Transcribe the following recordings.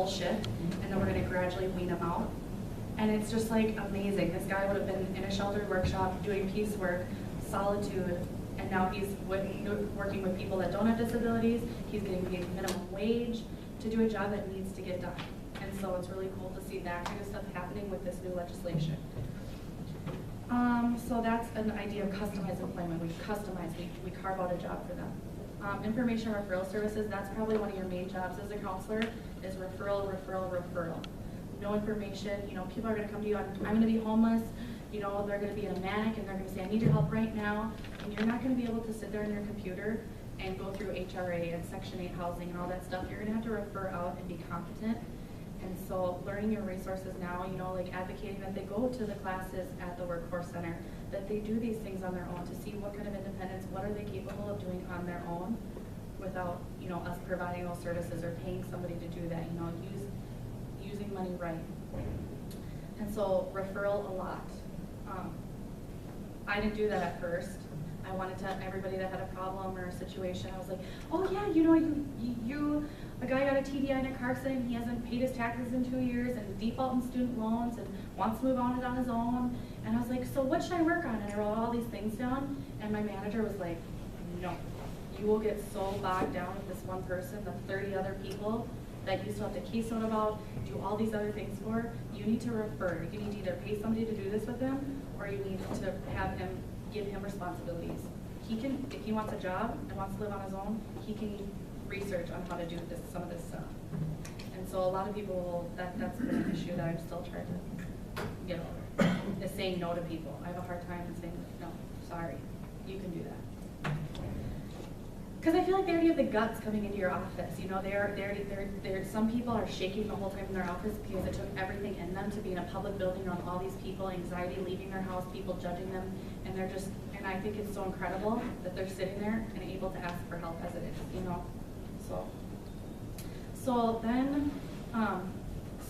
full shift, and then we're going to gradually wean them out. And it's just like amazing. This guy would have been in a sheltered workshop doing piecework, solitude, and now he's working with people that don't have disabilities. He's getting paid minimum wage to do a job that needs to get done. And so it's really cool to see that kind of stuff happening with this new legislation. So that's an idea of customized employment. We customize, we carve out a job for them. Information referral services, that's probably one of your main jobs as a counselor, is referral, referral, referral. No information, you know, people are gonna come to you on, I'm gonna be homeless, you know, they're gonna be in a manic and they're gonna say, I need your help right now. And you're not gonna be able to sit there on your computer and go through HRA and Section 8 housing and all that stuff. You're gonna have to refer out and be competent. And so learning your resources now, you know, like advocating that they go to the classes at the workforce center, that they do these things on their own to see what kind of independence, what are they capable of doing on their own without, you know, us providing those services or paying somebody to do that, you know, using money right. And so referral a lot. I didn't do that at first. I wanted to, everybody that had a problem or a situation, I was like, oh yeah, you know, a guy got a TDI in a car accident, he hasn't paid his taxes in 2 years and default in student loans and wants to move on it on his own. And I was like, so what should I work on? And I wrote all these things down, and my manager was like, no, you will get so bogged down with this one person, the 30 other people that you still have to keystone about, do all these other things for. You need to refer. You need to either pay somebody to do this with him, or you need to have him, give him responsibilities. He can, if he wants a job and wants to live on his own, he can research on how to do this, some of this stuff. And so a lot of people, that's been an issue that I'm still trying to get over, is saying no to people. I have a hard time saying, no, sorry, you can do that. Because I feel like they already have the guts coming into your office. You know, some people are shaking the whole time in their office because it took everything in them to be in a public building around all these people, anxiety, leaving their house, people judging them, and they're just, and I think it's so incredible that they're sitting there and able to ask for help as it is, you know. So then,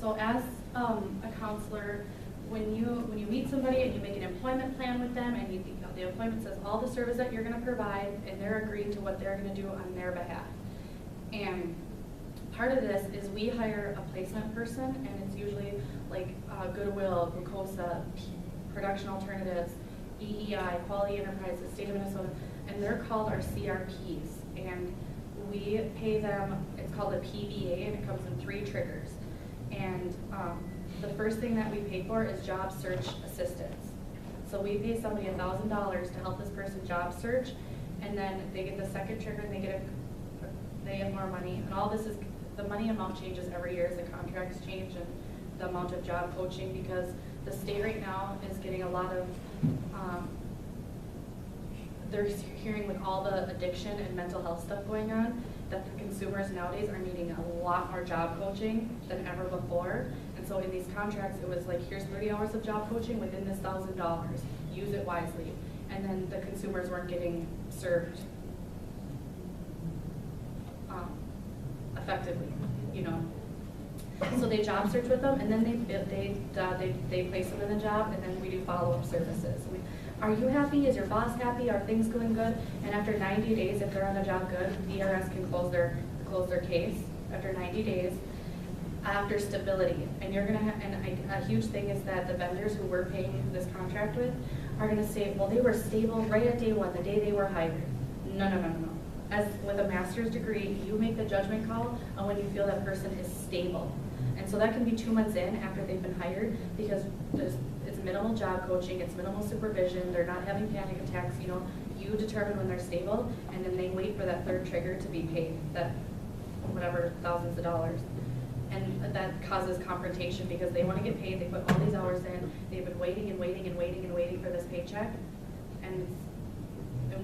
so as a counselor, when you meet somebody and you make an employment plan with them, and the employment says all the service that you're going to provide, and they're agreeing to what they're going to do on their behalf. And part of this is we hire a placement person, and it's usually like Goodwill, Glucosa, Production Alternatives, EEI, Quality Enterprises, State of Minnesota, and they're called our CRPs. And we pay them, it's called a PBA, and it comes in 3 triggers. And the first thing that we pay for is job search assistance. So we pay somebody $1,000 to help this person job search, and then they get the second trigger and they get more money. And all this is, the money amount changes every year as the contracts change and the amount of job coaching, because the state right now is getting a lot of, they're hearing with all the addiction and mental health stuff going on, that the consumers nowadays are needing a lot more job coaching than ever before. And so in these contracts, it was like, here's 30 hours of job coaching within this $1,000. Use it wisely. And then the consumers weren't getting served effectively, you know. So they job search with them, and then they place them in the job, and then we do follow-up services. Are you happy? Is your boss happy? Are things going good? And after 90 days, if they're on the job good, ERS can close their case after 90 days. After stability, and you're gonna have, and a huge thing is that the vendors who we're paying this contract with are gonna say, well, they were stable right at day one, the day they were hired. No. As with a master's degree, you make the judgment call on when you feel that person is stable. And so that can be 2 months in after they've been hired, because it's minimal job coaching, it's minimal supervision, they're not having panic attacks, you know. You determine when they're stable, and then they wait for that third trigger to be paid, that whatever thousands of dollars. And that causes confrontation because they want to get paid, they put all these hours in, they've been waiting for this paycheck. And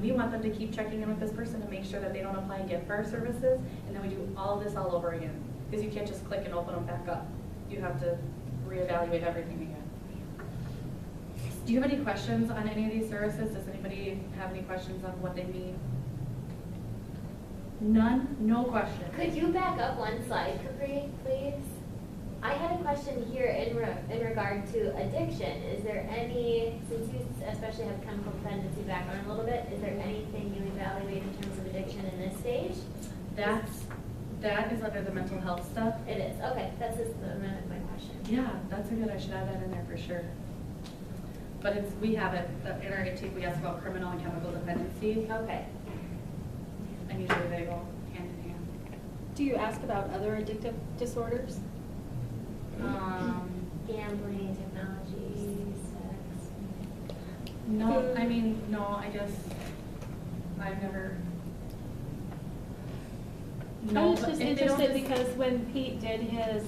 we want them to keep checking in with this person to make sure that they don't apply again for our services, and then we do all of this all over again. Because you can't just click and open them back up. You have to reevaluate everything again. Do you have any questions on any of these services? Does anybody have any questions on what they mean? None? No question. Could you back up one slide, Capri, please? I had a question here in regard to addiction. Is there any, since you especially have chemical dependency background a little bit, is there anything you evaluate in terms of addiction in this stage? That's That is under the mental health stuff. It is, okay, that's just my question. Yeah, that's a good, I should add that in there for sure. But it's, we have it, in our intake, we ask about criminal and chemical dependency, Okay. and usually they go hand in hand. Do you ask about other addictive disorders? Gambling, technology, sex. No, I mean, no, I guess I've never. I was but just if they don't interested just- because when Pete did his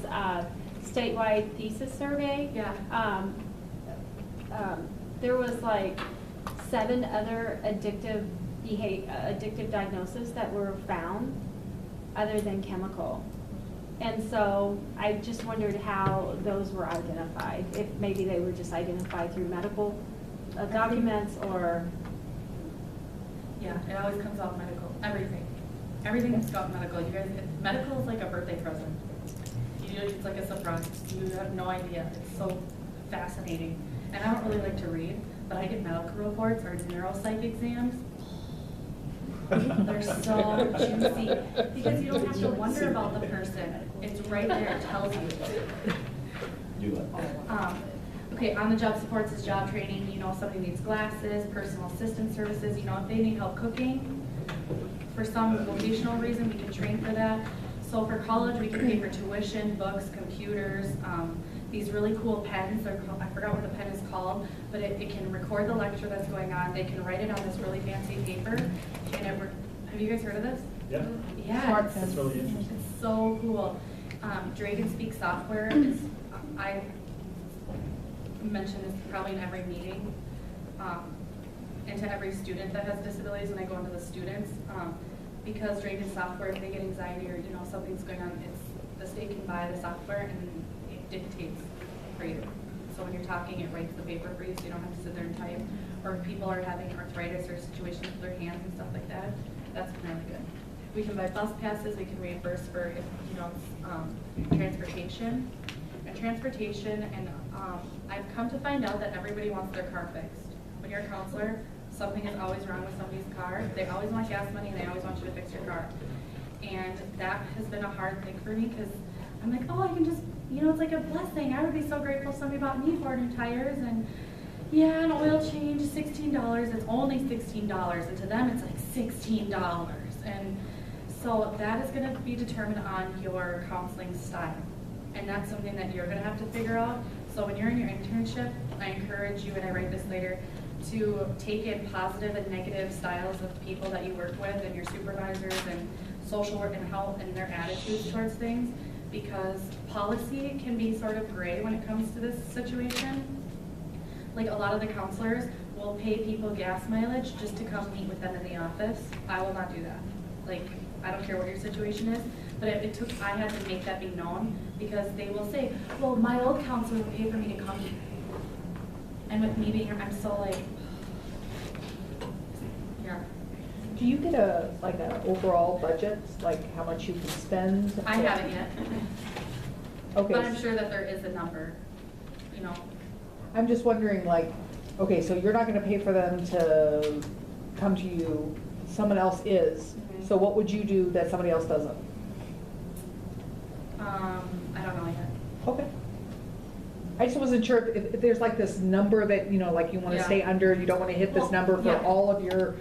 statewide thesis survey, Yeah. there was like 7 other addictive diagnoses that were found other than chemical. And so I just wondered how those were identified, if maybe they were just identified through medical documents or. Yeah, it always comes off medical, everything. Everything is got medical. You guys, medical is like a birthday present. It's like a surprise. You have no idea. It's so fascinating. And I don't really like to read, but I get medical reports or neuropsych exams. They're so juicy because you don't have to wonder about the person. It's right there, it tells you. Okay, on the job supports is job training. You know, if somebody needs glasses, personal assistant services, you know, if they need help cooking, for some vocational reason, we can train for that. So for college, we can pay for tuition, books, computers, these really cool pens. They're called, I forgot what the pen is called, but it can record the lecture that's going on. They can write it on this really fancy paper. And have you guys heard of this? Yeah. Yeah, That's really interesting. it's so cool. Dragon Speak software is, I mention this probably in every meeting, and to every student that has disabilities when I go into the students, because Dragon software, if they get anxiety or, you know, something's going on, the state can buy the software and it dictates for you. So when you're talking, it writes the paper for you, so you don't have to sit there and type. Or if people are having arthritis or situations with their hands and stuff like that, that's been really good. We can buy bus passes, we can reimburse for, if, you know, transportation. And transportation, and I've come to find out that everybody wants their car fixed. When you're a counselor, something is always wrong with somebody's car. They always want gas money and they always want you to fix your car. And that has been a hard thing for me because I'm like, oh, I can just, you know, it's like a blessing. I would be so grateful if somebody bought me 4 new tires and yeah, an oil change, $16. It's only $16, and to them it's like $16. And so that is going to be determined on your counseling style, and that's something that you're going to have to figure out. So when you're in your internship, I encourage you, and I write this later, to take in positive and negative styles of people that you work with and your supervisors and social work and how and their attitudes towards things, because policy can be sort of gray when it comes to this situation. Like a lot of the counselors will pay people gas mileage just to come meet with them in the office. I will not do that. Like, I don't care what your situation is, but I had to make that be known because they will say, well, my old counselor will pay for me to come. And with me being here, I'm so like, yeah. Do you get an overall budget, like how much you can spend? I haven't yet. Okay. But I'm sure that there is a number, you know. I'm just wondering, like, okay, so you're not gonna pay for them to come to you, someone else is. Mhm. So what would you do that somebody else doesn't? I don't know yet. Okay. I just wasn't sure if there's like this number that, you know, like you wanna Yeah. stay under, you don't wanna hit this Well, number for yeah. all of your,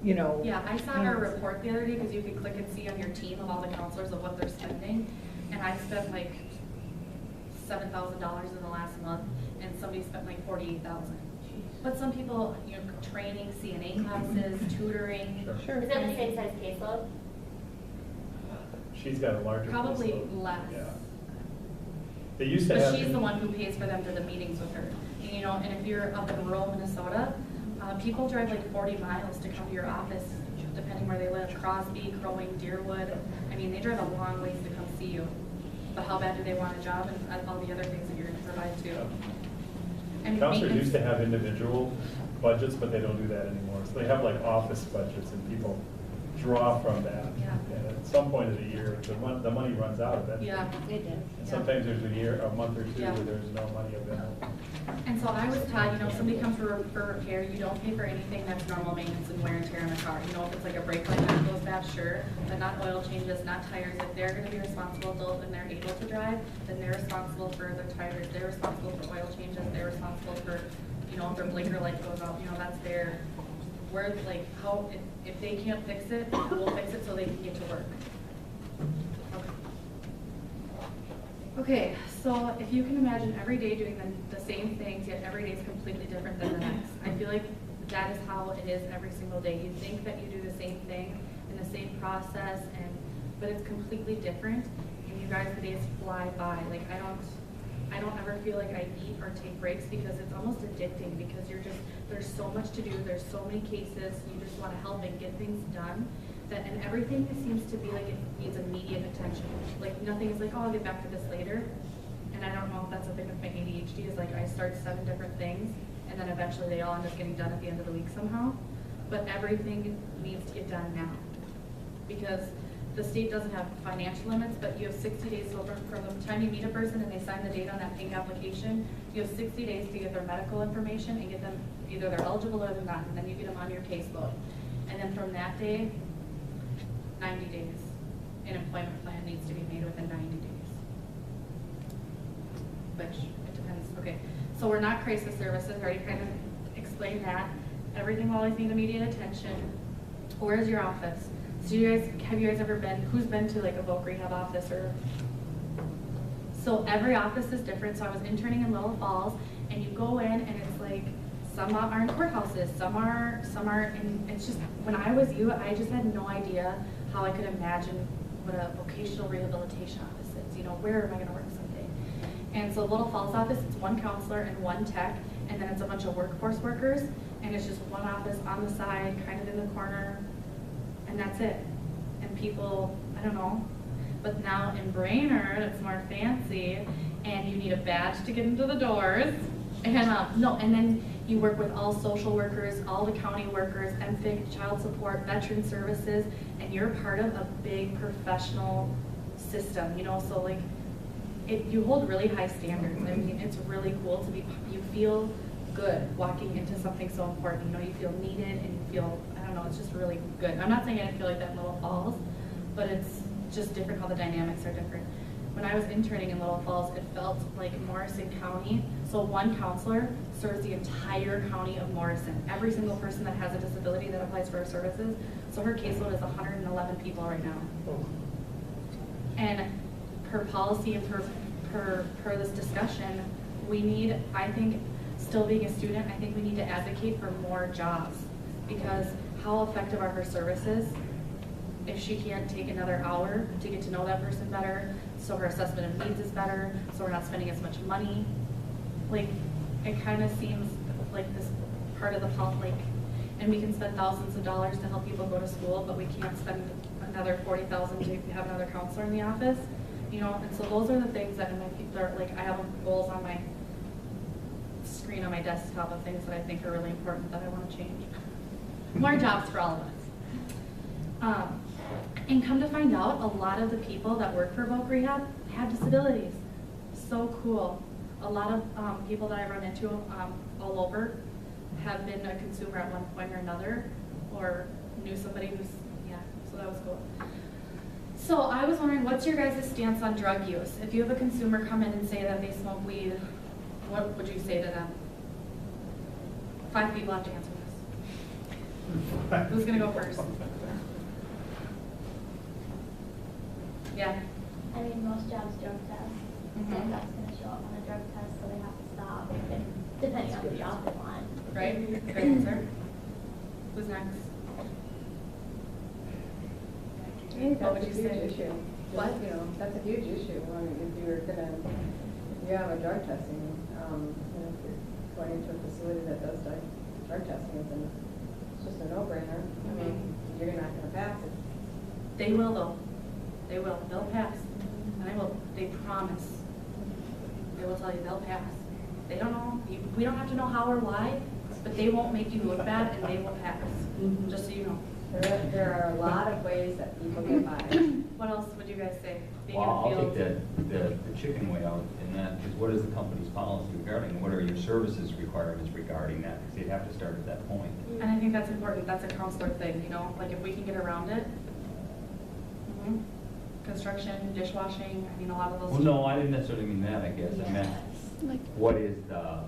you know. Yeah, I saw our report the other day because you could click and see on your team of all the counselors of what they're spending. And I spent like $7,000 in the last month, and somebody spent like $48,000. But some people, you know, training, CNA classes, tutoring. Sure. Is that the same size caseload? She's got a larger. Probably caseload. less. Yeah. They used to have. But she's the one who pays for them to the meetings with her. And, you know, and if you're up in rural Minnesota, people drive like 40 miles to come to your office, depending where they live. Crosby, Crow Wing, Deerwood. I mean, they drive a long ways to come see you. But how bad do they want a job and all the other things that you're going to provide too? And Counselors maintenance- used to have individual budgets, but they don't do that anymore. So they have like office budgets and people draw from that. Yeah. And at some point of the year, the money runs out eventually. Yeah. It did. And sometimes there's a month or two Yeah. where there's no money available. And so I was taught, if somebody comes for repair, you don't pay for anything that's normal maintenance and wear and tear on the car. If it's like a brake light that goes bad, sure, but not oil changes, not tires. If they're gonna be responsible adult and they're able to drive, then they're responsible for their tires, they're responsible for oil changes, they're responsible for, if their blinker light goes out, that's their, where, like, how, if they can't fix it, we'll fix it so they can get to work. Okay, so if you can imagine every day doing the same things, yet every day is completely different than the next. I feel like that is how it is every single day. You think that you do the same thing in the same process, but it's completely different. And you guys, the days fly by. Like I don't ever feel like I eat or take breaks because it's almost addicting because there's so much to do. There's so many cases. You just want to help and get things done. And everything seems to be like it needs immediate attention. Like nothing is like, oh, I'll get back to this later. And I don't know if that's a thing with my ADHD is like I start 7 different things and then eventually they all end up getting done at the end of the week somehow. But everything needs to get done now because the state doesn't have financial limits, but you have 60 days from the time you meet a person and they sign the date on that pink application, you have 60 days to get their medical information and get them, either they're eligible or they're not, and then you get them on your caseload. And then from that day, 90 days. An employment plan needs to be made within 90 days. Which, it depends. Okay, so we're not crisis services. I already kind of explained that. Everything will always need immediate attention. Where is your office? So have you guys ever been, who's been to like a voc rehab office or? So every office is different. So I was interning in Little Falls and you go in and it's like, some are in courthouses, some are in, it's just, when I was you, I just had no idea how I could imagine what a vocational rehabilitation office is. Where am I gonna work someday? And so Little Falls office, it's 1 counselor and 1 tech, and then it's a bunch of workforce workers, and it's just 1 office on the side, kind of in the corner, and that's it. And people, I don't know, but now in Brainerd, it's more fancy, and you need a badge to get into the doors, and and then you work with all social workers, all the county workers, MFIC, child support, veteran services, and you're part of a big professional system, so like, you hold really high standards. I mean, it's really cool to be, you feel good walking into something so important, you feel needed and you feel, I don't know, it's just really good. I'm not saying I didn't feel like that in Little Falls, but it's just different how the dynamics are different. When I was interning in Little Falls, it felt like Morrison County. So 1 counselor serves the entire county of Morrison. Every single person that has a disability that applies for our services. So her caseload is 111 people right now. And per policy and per this discussion, we need, I think, still being a student, I think we need to advocate for more jobs because how effective are her services if she can't take another hour to get to know that person better, so her assessment of needs is better, so we're not spending as much money. Like, it kind of seems like this part of the public, and we can spend thousands of dollars to help people go to school, but we can't spend another $40,000 to have another counselor in the office, and so those are the things that in my future, like I have goals on my screen on my desktop of things that I think are really important that I want to change. More jobs for all of us. And come to find out, a lot of the people that work for voc rehab have disabilities. So cool. A lot of people that I run into all over have been a consumer at one point or another, or knew somebody who's, so that was cool. So I was wondering, what's your guys' stance on drug use? If you have a consumer come in and say that they smoke weed, what would you say to them? 5 people have to answer this. Who's gonna go first? Yeah. I mean, most jobs drug test, and that's gonna show up on a drug test, so they have to stop, depending on the job they want. Right? Great answer. Who's next? I think What that's would a you huge say? issue. What? That's a huge issue. I mean, if you have a drug testing, if you're going into a facility that does drug testing, it's just a no-brainer. I mean, you're not gonna pass it. They will though. They will. They'll pass. And they promise. They will tell you they'll pass. They don't know. We don't have to know how or why, but they won't make you look bad and they will pass. Just so you know. There are a lot of ways that people get by. What else would you guys say? Being Well, in the I'll take field. the chicken way out, and that is what is the company's policy regarding, what are your services requirements regarding that? Because they'd have to start at that point. And I think that's important. That's a counselor thing, you know, like if we can get around it. Mhm. Construction, dishwashing, I mean, a lot of those. Well, no, I didn't necessarily mean that, I guess. I meant, what is the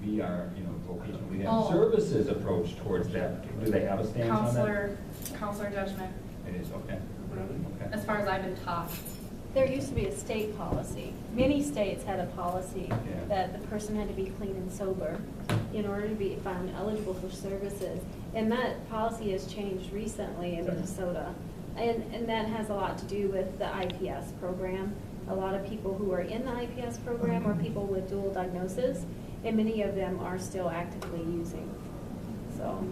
VR, vocational rehab Oh. services approach towards that? Do they have a stance on that? Counselor judgment, It is, okay. Okay. as far as I've been taught. There used to be a state policy. Many states had a policy Yeah. that the person had to be clean and sober in order to be found eligible for services. And that policy has changed recently in Minnesota. And that has a lot to do with the IPS program. A lot of people who are in the IPS program are people with dual diagnosis, and many of them are still actively using. So,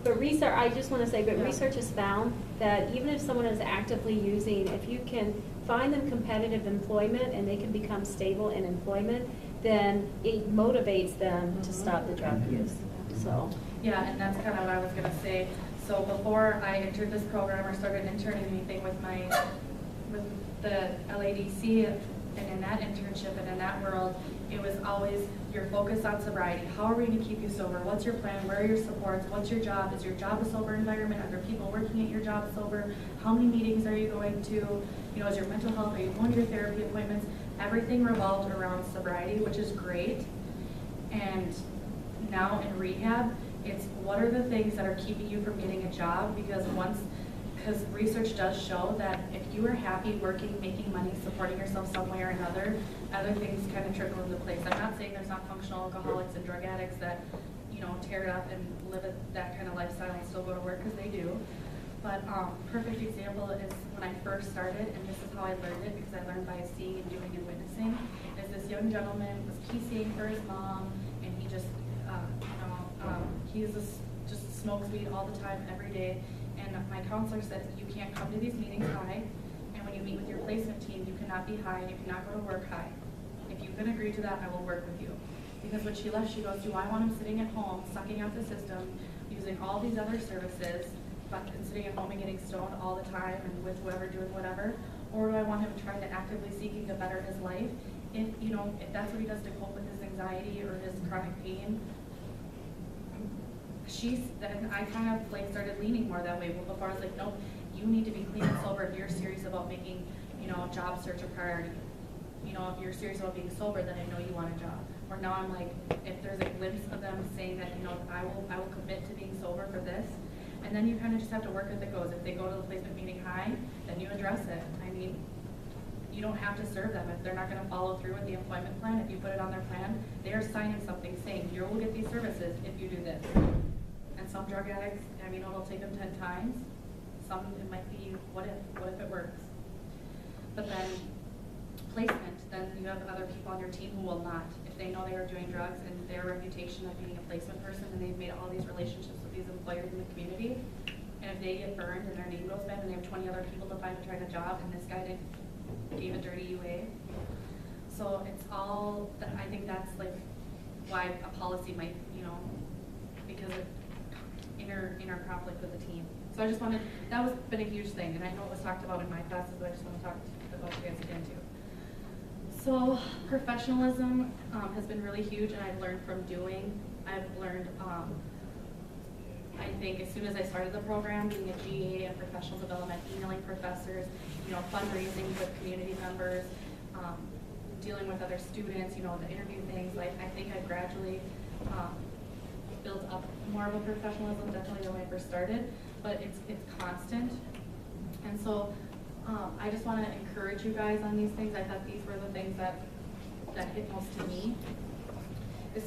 but research, I just want to say, but Yeah. research has found that even if someone is actively using, if you can find them competitive employment and they can become stable in employment, then it motivates them to stop the drug use. So, Yeah, and that's kind of what I was gonna say. So before I entered this program or started interning anything with the LADC, and in that internship and in that world, it was always your focus on sobriety. How are we gonna keep you sober? What's your plan? Where are your supports? What's your job? Is your job a sober environment? Are there people working at your job sober? How many meetings are you going to? You know, is your mental health, are you going to your therapy appointments? Everything revolved around sobriety, which is great. And now in rehab, it's what are the things that are keeping you from getting a job? Because research does show that if you are happy working, making money, supporting yourself some way or another, other things kind of trickle into place. I'm not saying there's not functional alcoholics and drug addicts that, tear it up and live that kind of lifestyle and still go to work, because they do. But perfect example is when I first started, and this is how I learned it, because I learned by seeing and doing and witnessing, is this young gentleman was PCing for his mom, and he just, just smokes weed all the time, every day. And my counselor said, you can't come to these meetings high, and when you meet with your placement team, you cannot be high, and you cannot go to work high. If you can agree to that, I will work with you. Because when she left, she goes, do I want him sitting at home, sucking out the system, using all these other services, and sitting at home and getting stoned all the time and with whoever doing whatever? Or do I want him trying to actively seeking to better his life? If that's what he does to cope with his anxiety or his chronic pain, then I kind of started leaning more that way. But before I was like, nope, you need to be clean and sober if you're serious about making, job search a priority. If you're serious about being sober, then I know you want a job. Or now I'm like, if there's a glimpse of them saying that, I will commit to being sober for this. And then you kind of just have to work as it goes. If they go to the placement meeting high, then you address it. I mean, you don't have to serve them. If they're not going to follow through with the employment plan, if you put it on their plan, they are signing something saying, you will get these services if you do this. And some drug addicts, it'll take them 10 times. Some, it might be, what if it works? But then placement, then you have other people on your team who will not. If they know they are doing drugs and their reputation of being a placement person, and they've made all these relationships with these employers in the community, and if they get burned and their name goes bad and they have 20 other people to find to try a job, and this guy gave a dirty UA. So it's all, I think that's why a policy might, because of inner conflict with the team. So I just wanted, that was been a huge thing, and I know it was talked about in my classes, but I just want to talk about you guys again too. So professionalism has been really huge, and I've learned from doing. I've learned, I think as soon as I started the program, being a GA and professional development, emailing professors, fundraising with community members, dealing with other students, the interview things, I think I've gradually built up more of a professionalism, definitely when I first started, but it's constant. And so I just want to encourage you guys on these things. I thought these were the things that hit most to me.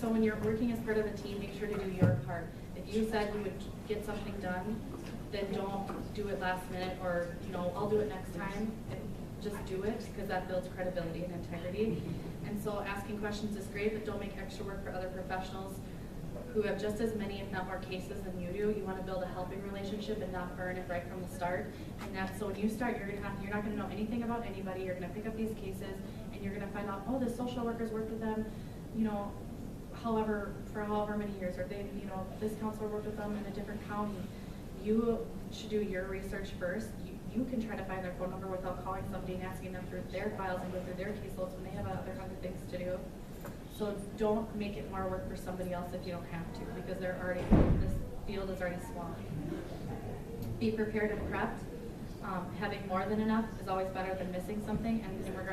So when you're working as part of a team, make sure to do your part. If you said you would get something done, then don't do it last minute or, I'll do it next time. Just do it, because that builds credibility and integrity. And so asking questions is great, but don't make extra work for other professionals who have just as many, if not more, cases than you do. You want to build a helping relationship and not burn it right from the start. And that's, so when you start, you're not going to know anything about anybody. You're going to pick up these cases, and you're going to find out, oh, the social workers worked with them. for however many years, or they, you know, this counselor worked with them in a different county, you should do your research first. You can try to find their phone number without calling somebody and asking them through their files and go through their caseloads when they have other 100 things to do. So don't make it more work for somebody else if you don't have to, because this field is already swamped. Be prepared and prepped. Having more than enough is always better than missing something, and in regards